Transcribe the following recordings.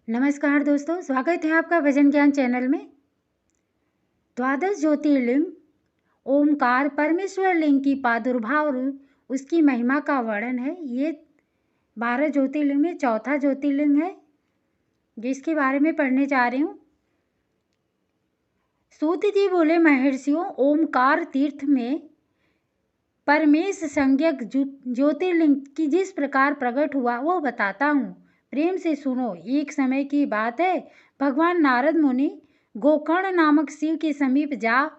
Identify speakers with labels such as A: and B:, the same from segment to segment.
A: नमस्कार दोस्तों, स्वागत है आपका भजन ज्ञान चैनल में। द्वादश ज्योतिर्लिंग ओमकार परमेश्वर लिंग की प्रादुर्भाव और उसकी महिमा का वर्णन है। ये 12 ज्योतिर्लिंग में चौथा ज्योतिर्लिंग है जिसके बारे में पढ़ने जा रही हूँ। सूत जी बोले, महर्षियों, ओमकार तीर्थ में परमेश संज्ञक ज्योतिर्लिंग की जिस प्रकार प्रकट हुआ वह बताता हूँ, प्रेम से सुनो। एक समय की बात है, भगवान नारद मुनि गोकर्ण नामक शिव के समीप जा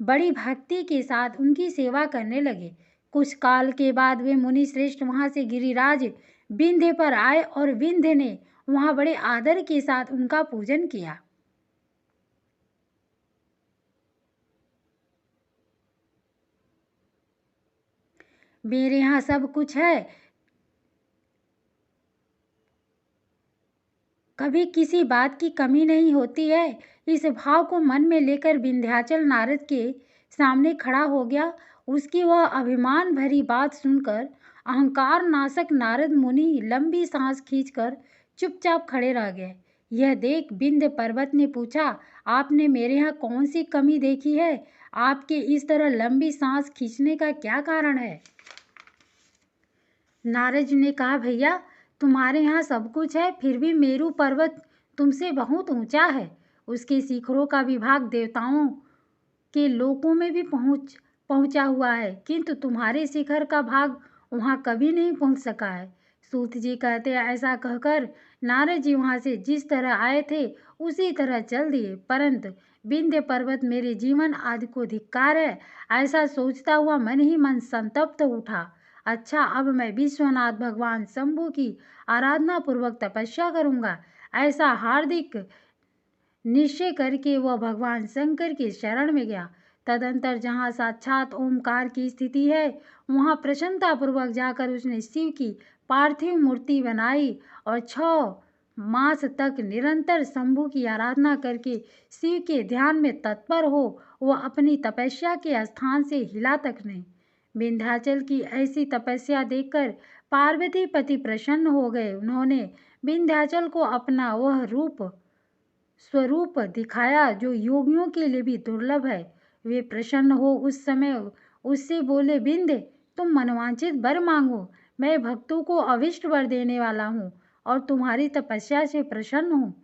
A: बड़ी भक्ति के साथ उनकी सेवा करने लगे। कुछ काल के बाद वे मुनि श्रेष्ठ वहां से गिरिराज विंध्य पर आए और विंध्य ने वहां बड़े आदर के साथ उनका पूजन किया। मेरे यहाँ सब कुछ है, कभी किसी बात की कमी नहीं होती है। इस भाव को मन में लेकर विंध्याचल नारद के सामने खड़ा हो गया। उसकी वह अभिमान भरी बात सुनकर अहंकार नाशक नारद मुनि लंबी सांस खींचकर चुपचाप खड़े रह गए। यह देख विंध्य पर्वत ने पूछा, आपने मेरे यहाँ कौन सी कमी देखी है? आपके इस तरह लंबी सांस खींचने का क्या कारण है? नारद जी ने कहा, भैया, तुम्हारे यहाँ सब कुछ है, फिर भी मेरू पर्वत तुमसे बहुत ऊंचा है। उसके शिखरों का विभाग देवताओं के लोकों में भी पहुंचा हुआ है, किंतु तुम्हारे शिखर का भाग वहां कभी नहीं पहुंच सका है। सूत जी कहते हैं, ऐसा कहकर नारद जी वहां से जिस तरह आए थे उसी तरह चल दिए, परंतु विंध्य पर्वत मेरे जीवन आदि को धिक्कार है, ऐसा सोचता हुआ मन ही मन संतप्त उठा। अच्छा, अब मैं विश्वनाथ भगवान शंभु की आराधना पूर्वक तपस्या करूंगा, ऐसा हार्दिक निश्चय करके वह भगवान शंकर के शरण में गया। तदंतर जहाँ साक्षात ओमकार की स्थिति है वहाँ प्रसन्नता पूर्वक जाकर उसने शिव की पार्थिव मूर्ति बनाई और 6 मास तक निरंतर शंभु की आराधना करके शिव के ध्यान में तत्पर हो वह अपनी तपस्या के स्थान से हिला तक नहीं। विंध्याचल की ऐसी तपस्या देखकर पार्वती पति प्रसन्न हो गए। उन्होंने विंध्याचल को अपना वह स्वरूप दिखाया जो योगियों के लिए भी दुर्लभ है। वे प्रसन्न हो उस समय उससे बोले, विंध्य, तुम मनवांछित वर मांगो, मैं भक्तों को अविष्ट वर देने वाला हूँ और तुम्हारी तपस्या से प्रसन्न हूँ।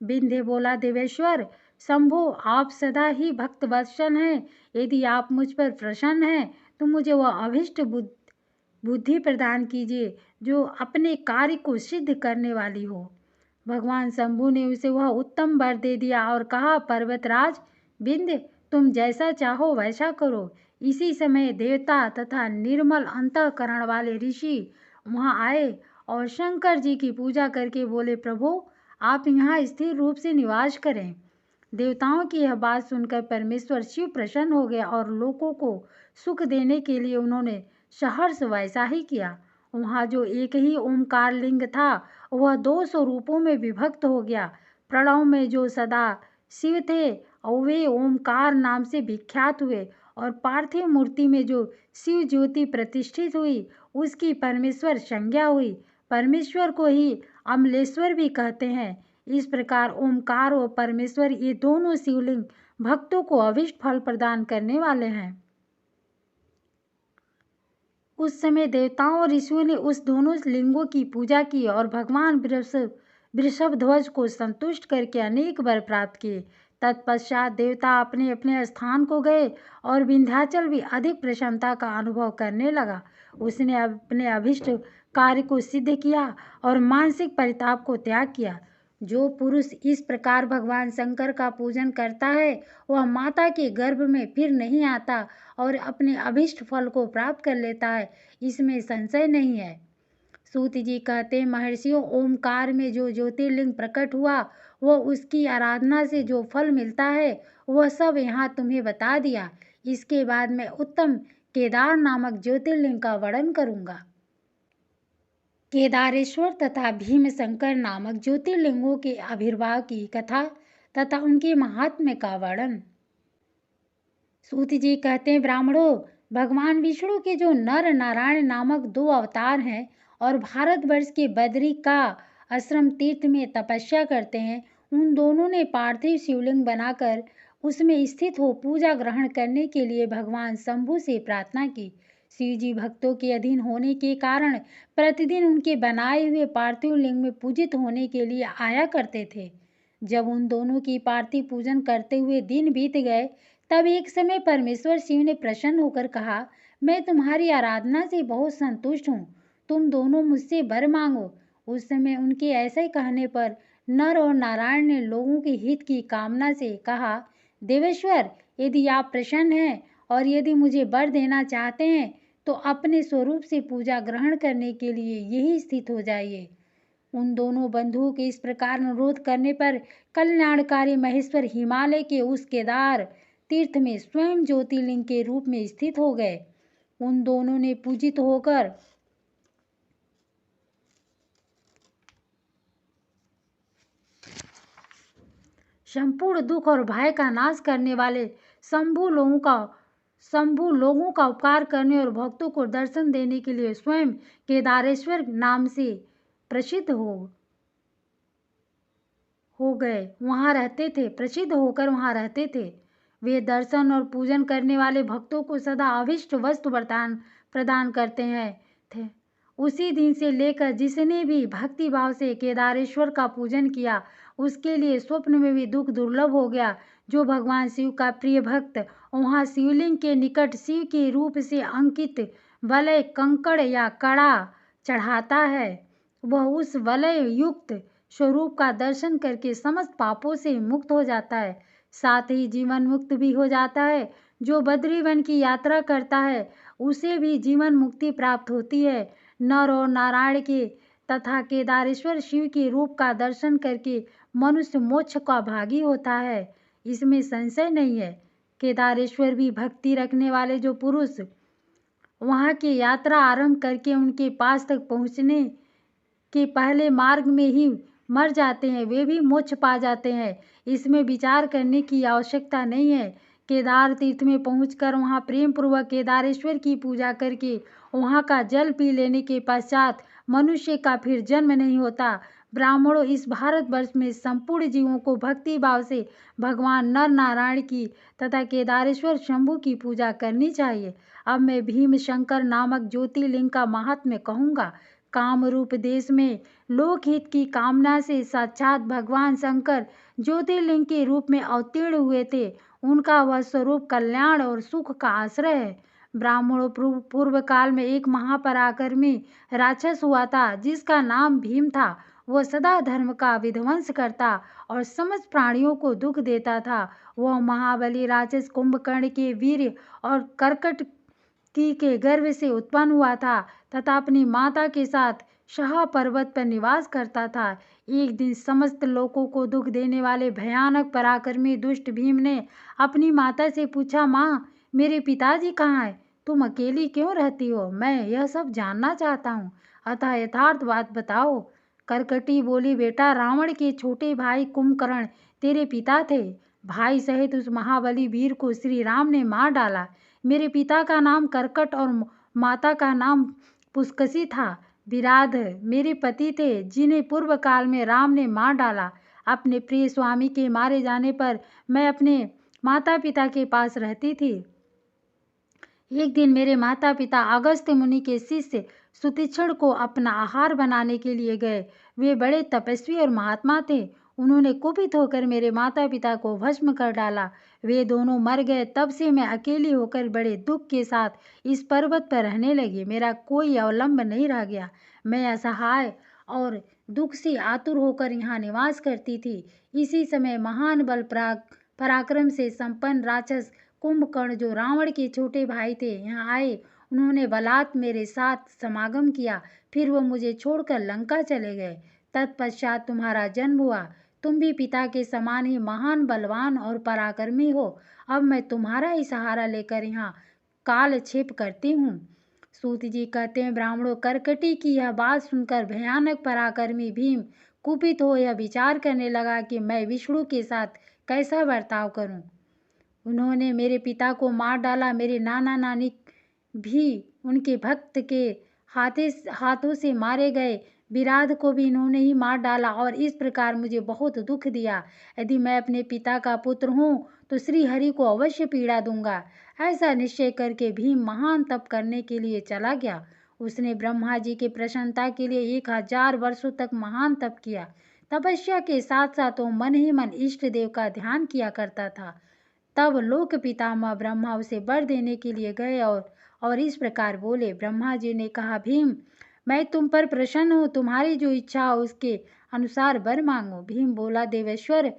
A: विंध्य बोला, देवेश्वर शंभो, आप सदा ही भक्त वत्सल हैं, यदि आप मुझ पर प्रसन्न हैं तो मुझे वह अभिष्ट बुद्धि प्रदान कीजिए जो अपने कार्य को सिद्ध करने वाली हो। भगवान शंभु ने उसे वह उत्तम वर दे दिया और कहा, पर्वतराज विंध्य, तुम जैसा चाहो वैसा करो। इसी समय देवता तथा निर्मल अंतःकरण वाले ऋषि वहां आए और शंकर जी की पूजा करके बोले, प्रभु, आप यहाँ स्थिर रूप से निवास करें। देवताओं की यह बात सुनकर परमेश्वर शिव प्रसन्न हो गया और लोगों को सुख देने के लिए उन्होंने सहर्ष वैसा ही किया। वहाँ जो एक ही ओमकार लिंग था वह 200 रूपों में विभक्त हो गया। प्रणव में जो सदा शिव थे और वे ओमकार नाम से विख्यात हुए, और पार्थिव मूर्ति में जो शिव ज्योति प्रतिष्ठित हुई उसकी परमेश्वर संज्ञा हुई। परमेश्वर को ही अमलेश्वर भी कहते हैं। इस प्रकार ओमकार और परमेश्वर ये दोनों शिवलिंग भक्तों को अभिष्ट फल प्रदान करने वाले हैं। उस समय देवताओं और ऋषियों ने उस दोनों लिंगों की पूजा की और भगवान वृषभ ध्वज को संतुष्ट करके अनेक वर प्राप्त किए। तत्पश्चात देवता अपने अपने स्थान को गए और विंध्याचल भी अधिक प्रसन्नता का अनुभव करने लगा। उसने अपने अभिष्ट कार्य को सिद्ध किया और मानसिक परिताप को त्याग किया। जो पुरुष इस प्रकार भगवान शंकर का पूजन करता है वह माता के गर्भ में फिर नहीं आता और अपने अभिष्ट फल को प्राप्त कर लेता है, इसमें संशय नहीं है। सूत जी कहते हैं, महर्षियों, ओमकार में जो ज्योतिर्लिंग प्रकट हुआ वह उसकी आराधना से जो फल मिलता है वह सब यहाँ तुम्हें बता दिया। इसके बाद मैं उत्तम केदार नामक ज्योतिर्लिंग का वर्णन करूँगा। केदारेश्वर तथा भीमशंकर नामक ज्योतिर्लिंगों के आविर्भाव की कथा तथा उनके महात्म्य का वर्णन। सूत जी कहते हैं, ब्राह्मणों, भगवान विष्णु के जो नर नारायण नामक 2 अवतार हैं और भारतवर्ष के बद्री का आश्रम तीर्थ में तपस्या करते हैं, उन दोनों ने पार्थिव शिवलिंग बनाकर उसमें स्थित हो पूजा ग्रहण करने के लिए भगवान शंभु से प्रार्थना की। शिव जी भक्तों के अधीन होने के कारण प्रतिदिन उनके बनाए हुए पार्थिव लिंग में पूजित होने के लिए आया करते थे। जब उन दोनों की पार्थिव पूजन करते हुए दिन बीत गए, तब एक समय परमेश्वर शिव ने प्रसन्न होकर कहा, मैं तुम्हारी आराधना से बहुत संतुष्ट हूँ, तुम दोनों मुझसे वर मांगो। उस समय उनके ऐसे कहने पर नर और नारायण ने लोगों के हित की कामना से कहा, देवेश्वर, यदि आप प्रसन्न हैं और यदि मुझे वर देना चाहते हैं तो अपने स्वरूप से पूजा ग्रहण करने के लिए यही स्थित हो जाइए। उन दोनों बंधुओं के इस प्रकार अनुरोध करने पर कल्याणकारी महेश्वर हिमालय के उस केदार तीर्थ में स्वयं ज्योतिर्लिंग के रूप में स्थित हो गए। उन दोनों ने पूजित होकर संपूर्ण दुख और भय का नाश करने वाले शंभु लोगों का उपकार करने और भक्तों को दर्शन देने के लिए स्वयं केदारेश्वर नाम से प्रसिद्ध प्रसिद्ध होकर वहाँ रहते थे। वे दर्शन और पूजन करने वाले भक्तों को सदा अभिष्ट वस्तु वरदान प्रदान करते हैं थे। उसी दिन से लेकर जिसने भी भक्ति भाव से केदारेश्वर का पूजन किया, उसके लिए स्वप्न में भी दुख दुर्लभ हो गया। जो भगवान शिव का प्रिय भक्त वहाँ शिवलिंग के निकट शिव के रूप से अंकित वलय, कंकड़ या कड़ा चढ़ाता है, वह उस वलय युक्त स्वरूप का दर्शन करके समस्त पापों से मुक्त हो जाता है, साथ ही जीवन मुक्त भी हो जाता है। जो बद्रीवन की यात्रा करता है उसे भी जीवन मुक्ति प्राप्त होती है। नर और नारायण के तथा केदारेश्वर शिव के रूप का दर्शन करके मनुष्य मोक्ष का भागी होता है, इसमें संशय नहीं है। केदारेश्वर भी भक्ति रखने वाले जो पुरुष वहाँ की यात्रा आरंभ करके उनके पास तक पहुँचने के पहले मार्ग में ही मर जाते हैं, वे भी मोक्ष पा जाते हैं, इसमें विचार करने की आवश्यकता नहीं है। केदार तीर्थ में पहुंचकर वहां प्रेम पूर्वक केदारेश्वर की पूजा करके वहां का जल पी लेने के पश्चात मनुष्य का फिर जन्म नहीं होता। ब्राह्मणों, इस भारतवर्ष में संपूर्ण जीवों को भक्ति भाव से भगवान नर नारायण की तथा केदारेश्वर शंभु की पूजा करनी चाहिए। अब मैं भीम शंकर नामक ज्योतिर्लिंग का महात्म्य कहूँगा। कामरूप देश में लोकहित की कामना से साक्षात भगवान शंकर ज्योतिर्लिंग के रूप में अवतीर्ण हुए थे। उनका वह स्वरूप कल्याण और सुख का आश्रय है। ब्राह्मणों, पूर्व काल में एक महापराक्रमी राक्षस हुआ था जिसका नाम भीम था। वह सदा धर्म का विध्वंस करता और समस्त प्राणियों को दुख देता था। वह महाबली राक्षस कुंभकर्ण के वीर और कर्कट की के गर्भ से उत्पन्न हुआ था तथा अपनी माता के साथ शाह पर्वत पर निवास करता था। एक दिन समस्त लोगों को दुख देने वाले भयानक पराक्रमी दुष्ट भीम ने अपनी माता से पूछा, माँ, मेरे पिताजी कहाँ हैं? तुम अकेली क्यों रहती हो? मैं यह सब जानना चाहता हूँ, अतः यथार्थ बात बताओ। करकटी बोली, बेटा, रावण के छोटे भाई कुंभकर्ण तेरे पिता थे। भाई सहित उस महाबली वीर को श्री राम ने मार डाला। मेरे पिता का नाम करकट और माता का नाम पुष्कसी था। विराध मेरे पति थे जिन्हें पूर्व काल में राम ने मार डाला। अपने प्रिय स्वामी के मारे जाने पर मैं अपने माता पिता के पास रहती थी। एक दिन मेरे माता पिता अगस्त्य मुनि के शिष्य सुतीक्षण को अपना आहार बनाने के लिए गए। वे बड़े तपस्वी और महात्मा थे। उन्होंने कुपित होकर मेरे माता पिता को भस्म कर डाला। वे दोनों मर गए। तब से मैं अकेली होकर बड़े दुख के साथ इस पर्वत पर रहने लगी। मेरा कोई अवलंब नहीं रह गया। मैं असहाय और दुख से आतुर होकर यहाँ निवास करती थी। इसी समय महान बल पराक्रम से संपन्न राक्षस कुंभकर्ण, जो रावण के छोटे भाई थे, यहाँ आए। उन्होंने बलात् मेरे साथ समागम किया। फिर वो मुझे छोड़कर लंका चले गए। तत्पश्चात तुम्हारा जन्म हुआ। तुम भी पिता के समान ही महान बलवान और पराक्रमी हो। अब मैं तुम्हारा ही सहारा लेकर यहाँ कालक्षेप करती हूँ। सूत जी कहते हैं, ब्राह्मणों, करकटी की यह बात सुनकर भयानक पराक्रमी भीम कुपित हो यह विचार करने लगा कि मैं विष्णु के साथ कैसा बर्ताव करूं। उन्होंने मेरे पिता को मार डाला। मेरे नाना नानी भी उनके भक्त के हाथों से मारे गए। विराट को भी इन्होंने ही मार डाला और इस प्रकार मुझे बहुत दुख दिया। यदि मैं अपने पिता का पुत्र हूँ तो श्री हरि को अवश्य पीड़ा दूंगा। ऐसा निश्चय करके भीम महान तप करने के लिए चला गया। उसने ब्रह्मा जी की प्रसन्नता के लिए 1000 वर्षों तक महान तप किया। तपस्या के साथ साथ वो मन ही मन इष्ट देव का ध्यान किया करता था। तब लोक पितामह ब्रह्मा उसे वर देने के लिए गए और इस प्रकार बोले। ब्रह्मा जी ने कहा, भीम मैं तुम पर प्रसन्न हूँ, तुम्हारी जो इच्छा हो उसके अनुसार वर मांगो। भीम बोला, देवेश्वर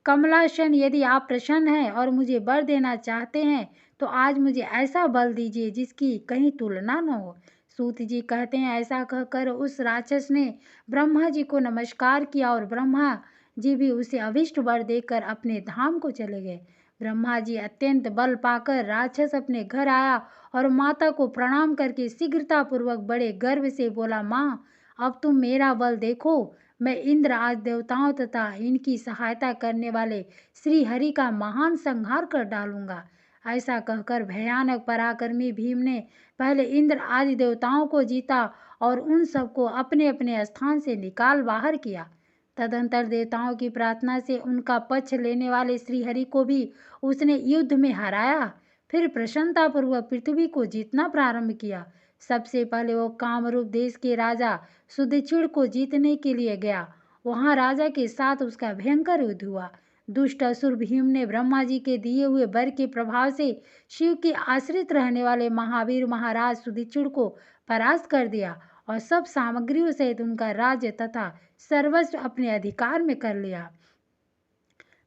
A: कमलासन, यदि आप प्रसन्न हैं और मुझे वर देना चाहते हैं तो आज मुझे ऐसा बल दीजिए जिसकी कहीं तुलना न हो। सूत जी कहते हैं, ऐसा कहकर उस राक्षस ने ब्रह्मा जी को नमस्कार किया और ब्रह्मा जी भी उसे अभिष्ट वर देकर अपने धाम को चले गए। ब्रह्मा जी अत्यंत बल पाकर राक्षस अपने घर आया और माता को प्रणाम करके शीघ्रतापूर्वक बड़े गर्व से बोला, माँ अब तुम मेरा बल देखो, मैं इंद्र आदि देवताओं तथा इनकी सहायता करने वाले श्री हरि का महान संहार कर डालूंगा। ऐसा कहकर भयानक पराक्रमी भीम ने पहले इंद्र आदि देवताओं को जीता और उन सबको अपने अपने स्थान से निकाल बाहर किया। तदंतर देवताओं की प्रार्थना से उनका पक्ष लेने वाले श्रीहरि को भी उसने युद्ध में हराया। फिर प्रसन्नतापूर्वक पृथ्वी को जीतना प्रारंभ किया। सबसे पहले वो कामरूप देश के राजा सुदीक्षिण को जीतने के लिए गया। वहां राजा के साथ उसका भयंकर युद्ध हुआ। दुष्ट असुर भीम ने ब्रह्मा जी के दिए हुए वर के प्रभाव से शिव के आश्रित रहने वाले महावीर महाराज सुदीक्षिण को परास्त कर दिया और सब सामग्रियों सहित उनका राज्य तथा सर्वस्व अपने अधिकार में कर लिया।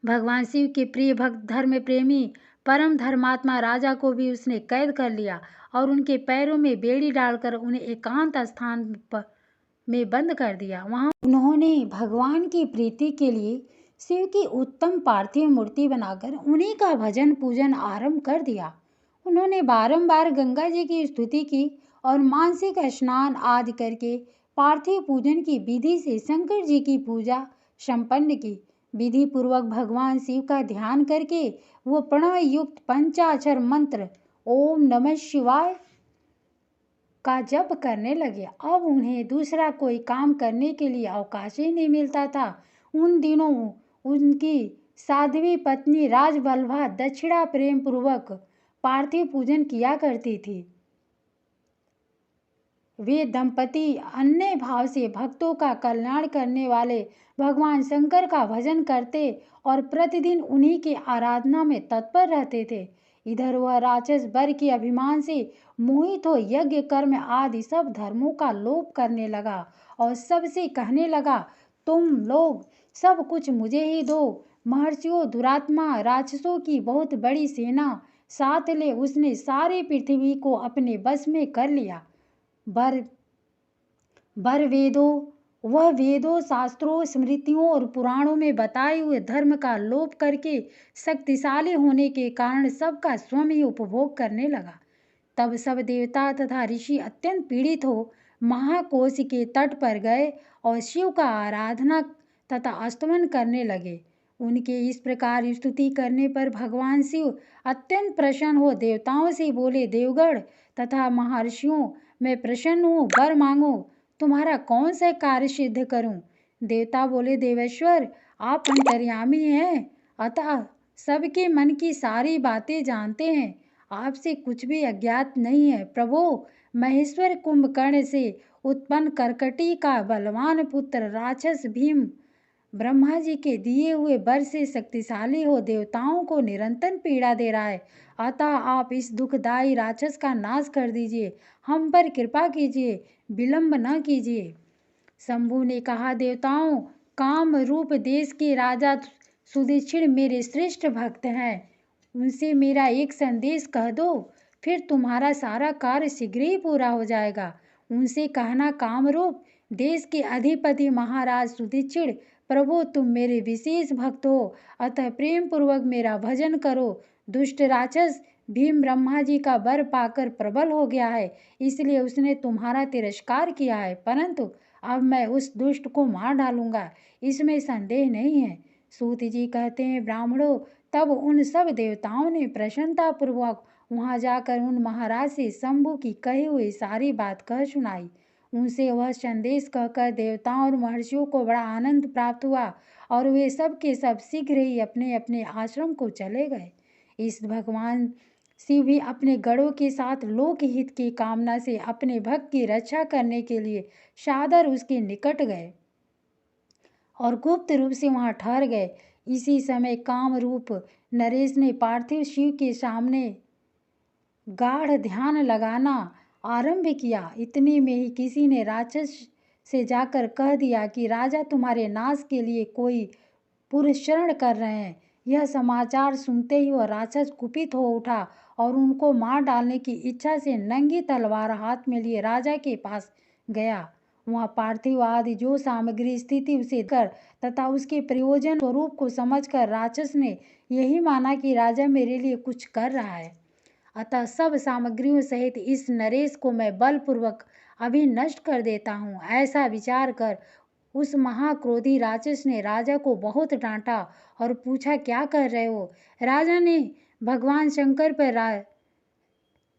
A: भगवान शिव के प्रिय भक्त धर्म प्रेमी परम धर्मात्मा राजा को भी उसने कैद कर लिया और उनके पैरों में बेड़ी डालकर उन्हें एकांत स्थान में बंद कर दिया। वहां उन्होंने भगवान की प्रीति के लिए शिव की उत्तम पार्थिव मूर्ति बनाकर उन्हीं का भजन पूजन आरंभ कर दिया। उन्होंने बारंबार गंगा जी की स्तुति की और मानसिक स्नान आदि करके पार्थिव पूजन की विधि से शंकर जी की पूजा संपन्न की। विधि पूर्वक भगवान शिव का ध्यान करके वो प्रणव युक्त पंचाक्षर मंत्र ओम नमः शिवाय का जप करने लगे। अब उन्हें दूसरा कोई काम करने के लिए अवकाश ही नहीं मिलता था। उन दिनों उनकी साध्वी पत्नी राजवल्लभा दक्षिणा प्रेम पूर्वक पार्थिव पूजन किया करती थी। वे दंपति अन्य भाव से भक्तों का कल्याण करने वाले भगवान शंकर का भजन करते और प्रतिदिन उन्हीं की आराधना में तत्पर रहते थे। इधर वह राक्षस वर के अभिमान से मोहित हो यज्ञ कर्म आदि सब धर्मों का लोप करने लगा और सबसे कहने लगा, तुम लोग सब कुछ मुझे ही दो। महर्षियों, दुरात्मा राक्षसों की बहुत बड़ी सेना साथ ले उसने सारी पृथ्वी को अपने बस में कर लिया। वह वेदों शास्त्रों स्मृतियों और पुराणों में बताए हुए धर्म का लोप करके शक्तिशाली होने के कारण सबका स्वयं ही उपभोग करने लगा। तब सब देवता तथा ऋषि अत्यंत पीड़ित हो महाकोश के तट पर गए और शिव का आराधना तथा स्तमन करने लगे। उनके इस प्रकार स्तुति करने पर भगवान शिव अत्यंत प्रसन्न हो देवताओं से बोले, देवगण तथा महर्षियों, मैं प्रसन्न हूँ, वर मांगो, तुम्हारा कौन सा कार्य सिद्ध करूं। देवता बोले, देवेश्वर आप अंतर्यामी हैं, अतः सबके मन की सारी बातें जानते हैं, आपसे कुछ भी अज्ञात नहीं है। प्रभु, महेश्वर कुंभकर्ण से उत्पन्न करकटी का बलवान पुत्र राक्षस भीम ब्रह्मा जी के दिए हुए वर से शक्तिशाली हो देवताओं को निरंतर पीड़ा दे रहा है, अतः आप इस दुखदायी राक्षस का नाश कर दीजिए, हम पर कृपा कीजिए, विलंब न कीजिए। शंभु ने कहा, देवताओं, काम रूप देश के राजा सुदीक्षिण मेरे श्रेष्ठ भक्त हैं, उनसे मेरा एक संदेश कह दो, फिर तुम्हारा सारा कार्य शीघ्र ही पूरा हो जाएगा। उनसे कहना, कामरूप देश के अधिपति महाराज सुदीक्षिण, प्रभु तुम मेरे विशेष भक्त हो, अतः प्रेम पूर्वक मेरा भजन करो। दुष्ट राक्षस भीम ब्रह्मा जी का वर पाकर प्रबल हो गया है, इसलिए उसने तुम्हारा तिरस्कार किया है, परंतु अब मैं उस दुष्ट को मार डालूंगा, इसमें संदेह नहीं है। सूत जी कहते हैं, ब्राह्मणों, तब उन सब देवताओं ने प्रसन्नतापूर्वक वहां जाकर उन महाराज से शंभु की कही हुई सारी बात कह सुनाई। उनसे वह संदेश कहकर देवताओं और महर्षियों को बड़ा आनंद प्राप्त हुआ और वे सब के सब शीघ्र ही अपने अपने आश्रम को चले गए। इस भगवान शिव भी अपने गणों के साथ लोकहित की कामना से अपने भक्त की रक्षा करने के लिए सादर उसके निकट गए और गुप्त रूप से वहां ठहर गए। इसी समय काम रूप नरेश ने पार्थिव शिव के सामने गाढ़ ध्यान लगाना आरंभ किया। इतने में ही किसी ने राक्षस से जाकर कह दिया कि राजा तुम्हारे नाश के लिए कोई पुरस्करण कर रहे हैं। यह समाचार सुनते ही वह राक्षस कुपित हो उठा और उनको मार डालने की इच्छा से नंगी तलवार हाथ में लिए राजा के पास गया। वहाँ पार्थिव आदि जो सामग्री स्थिति उसे कर तथा उसके प्रयोजन स्वरूप को समझकर राक्षस ने यही माना कि राजा मेरे लिए कुछ कर रहा है, अतः सब सामग्रियों सहित इस नरेश को मैं बलपूर्वक अभी नष्ट कर देता हूँ। ऐसा विचार कर उस महाक्रोधी राक्षस ने राजा को बहुत डांटा और पूछा, क्या कर रहे हो? राजा ने भगवान शंकर पर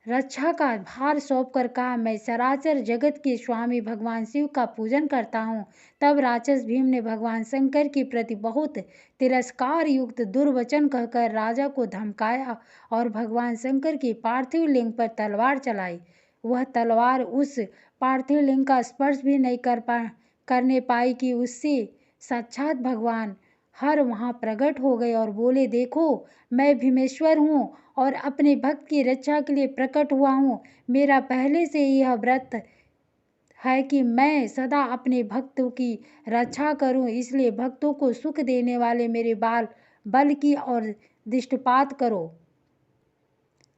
A: रक्षा का भार सौंपकर कहा, मैं सराचर जगत के स्वामी भगवान शिव का पूजन करता हूँ। तब राक्षस भीम ने भगवान शंकर के प्रति बहुत तिरस्कार युक्त दुर्वचन कहकर राजा को धमकाया और भगवान शंकर की पार्थिव लिंग पर तलवार चलाई। वह तलवार उस पार्थिव लिंग का स्पर्श भी नहीं करने पाई कि उससे साक्षात भगवान हर वहाँ प्रकट हो गए और बोले, देखो मैं भीमेश्वर हूँ और अपने भक्त की रक्षा के लिए प्रकट हुआ हूँ। मेरा पहले से यह व्रत है कि मैं सदा अपने भक्तों की रक्षा करूँ, इसलिए भक्तों को सुख देने वाले मेरे बल की और दृष्टिपात करो।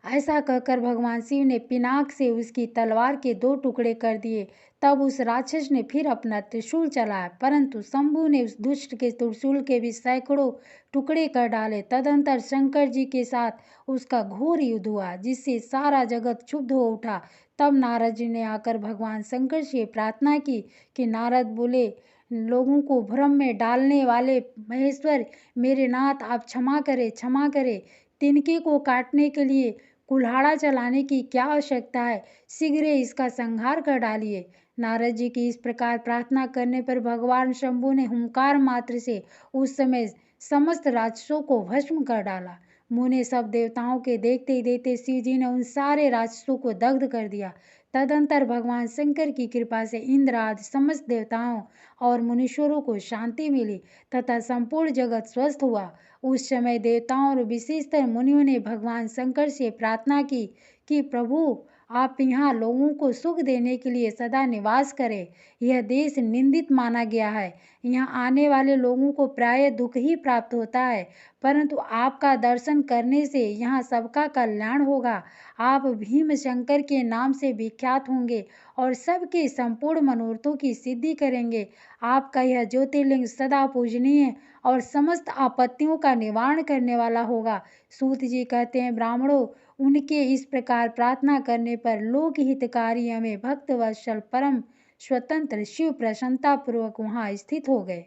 A: ऐसा कहकर भगवान शिव ने पिनाक से उसकी तलवार के 2 टुकड़े कर दिए। तब उस राक्षस ने फिर अपना त्रिशूल चलाया, परंतु शंभु ने उस दुष्ट के त्रिशूल के भी सैकड़ों टुकड़े कर डाले। तदंतर शंकर जी के साथ उसका घोर युद्ध हुआ, जिससे सारा जगत क्षुब्ध हो उठा। तब नारद जी ने आकर भगवान शंकर से प्रार्थना की कि नारद बोले, लोगों को भ्रम में डालने वाले महेश्वर मेरे नाथ, आप क्षमा करें, क्षमा करें। तिनके को काटने के लिए कुल्हाड़ा चलाने की क्या आवश्यकता है? शीघ्र इसका संहार कर डालिए। नारद जी की इस प्रकार प्रार्थना करने पर भगवान शंभु ने हुंकार मात्र से उस समय समस्त राक्षसों को भस्म कर डाला। मुने सब देवताओं के देखते ही देखते शिव जी ने उन सारे राक्षसों को दग्ध कर दिया। तदंतर भगवान शंकर की कृपा से इंद्र आदि समस्त देवताओं और मुनीश्वरों को शांति मिली तथा संपूर्ण जगत स्वस्थ हुआ। उस समय देवताओं और विशेषतर मुनियों ने भगवान शंकर से प्रार्थना की कि प्रभु, आप यहाँ लोगों को सुख देने के लिए सदा निवास करें। यह देश निंदित माना गया है, यहाँ आने वाले लोगों को प्रायः दुख ही प्राप्त होता है, परंतु आपका दर्शन करने से यहाँ सबका कल्याण होगा। आप भीम शंकर के नाम से विख्यात होंगे और सबके संपूर्ण मनोरथों की सिद्धि करेंगे। आपका यह ज्योतिर्लिंग सदा पूजनीय और समस्त आपत्तियों का निवारण करने वाला होगा। सूत जी कहते हैं, ब्राह्मणों, उनके इस प्रकार प्रार्थना करने पर लोक हितकारी हमें भक्त वत्सल परम स्वतंत्र शिव प्रसन्नता पूर्वक वहाँ स्थित हो गए।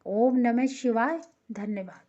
A: ओम नमः शिवाय। धन्यवाद।